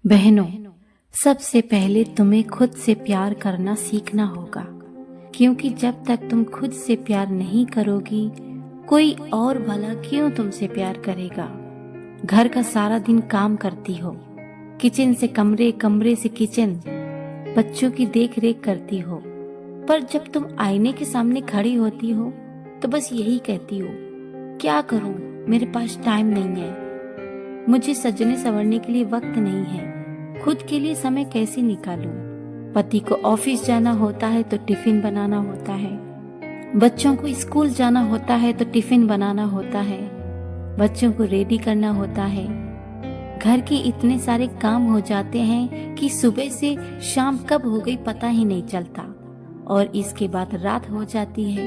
बहनों, सबसे पहले तुम्हें खुद से प्यार करना सीखना होगा, क्योंकि जब तक तुम खुद से प्यार नहीं करोगी, कोई और भला क्यों तुमसे प्यार करेगा। घर का सारा दिन काम करती हो, किचन से कमरे, कमरे से किचन, बच्चों की देख रेख करती हो, पर जब तुम आईने के सामने खड़ी होती हो तो बस यही कहती हो, क्या करूं, मेरे पास टाइम नहीं है, मुझे सजने संवरने के लिए वक्त नहीं है, खुद के लिए समय कैसे निकालूं। पति को ऑफिस जाना होता है तो टिफिन बनाना होता है, बच्चों को स्कूल जाना होता है तो टिफिन बनाना होता है, बच्चों को रेडी करना होता है। घर के इतने सारे काम हो जाते हैं कि सुबह से शाम कब हो गई पता ही नहीं चलता, और इसके बाद रात हो जाती है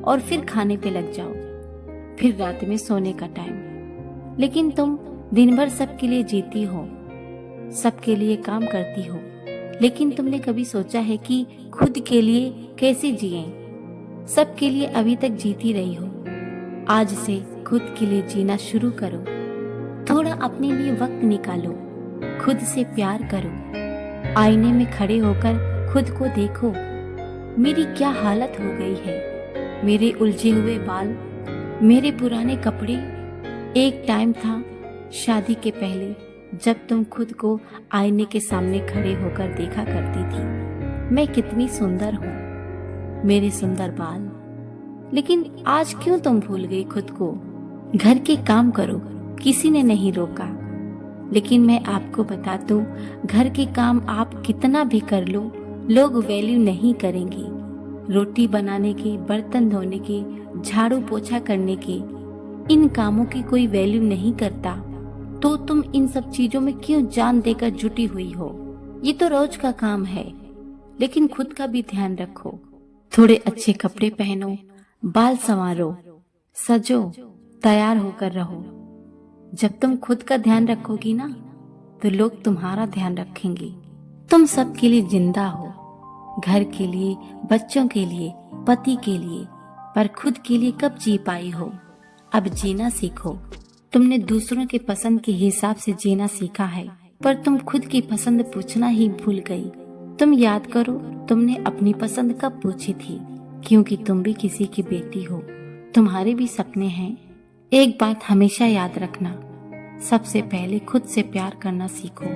और फिर खाने पे लग जाओ, फिर रात में सोने का टाइम। लेकिन तुम दिन भर सबके लिए जीती हो, सबके लिए काम करती हो, लेकिन तुमने कभी सोचा है कि खुद के लिए कैसे जिएं? सबके लिए अभी तक जीती रही हो, आज से खुद के लिए जीना शुरू करो। थोड़ा अपने लिए वक्त निकालो, खुद से प्यार करो। आईने में खड़े होकर खुद को देखो, मेरी क्या हालत हो गई है, मेरे उलझे हुए बाल, मेरे पुराने कपड़े। एक टाइम था शादी के पहले जब तुम खुद को आईने के सामने खड़े होकर देखा करती थी, मैं कितनी सुंदर हूँ, मेरे सुंदर बाल। लेकिन आज क्यों तुम भूल गई खुद को? घर के काम करो, किसी ने नहीं रोका, लेकिन मैं आपको बता दूं, घर के काम आप कितना भी कर लो, लोग वैल्यू नहीं करेंगे। रोटी बनाने के, बर्तन धोने के, झाड़ू पोछा करने के, इन कामों की कोई वैल्यू नहीं करता, तो तुम इन सब चीजों में क्यों जान देकर जुटी हुई हो? ये तो रोज का काम है, लेकिन खुद का भी ध्यान रखो। थोड़े अच्छे कपड़े पहनो, बाल संवारो, सजो, तैयार होकर रहो। जब तुम खुद का ध्यान रखोगी ना, तो लोग तुम्हारा ध्यान रखेंगे। तुम सबके लिए जिंदा हो, घर के लिए, बच्चों के लिए, पति के लिए, पर खुद के लिए कब जी पाई हो? अब जीना सीखो। तुमने दूसरों के पसंद के हिसाब से जीना सीखा है, पर तुम खुद की पसंद पूछना ही भूल गई। तुम याद करो, तुमने अपनी पसंद कब पूछी थी? क्योंकि तुम भी किसी की बेटी हो, तुम्हारे भी सपने हैं। एक बात हमेशा याद रखना, सबसे पहले खुद से प्यार करना सीखो।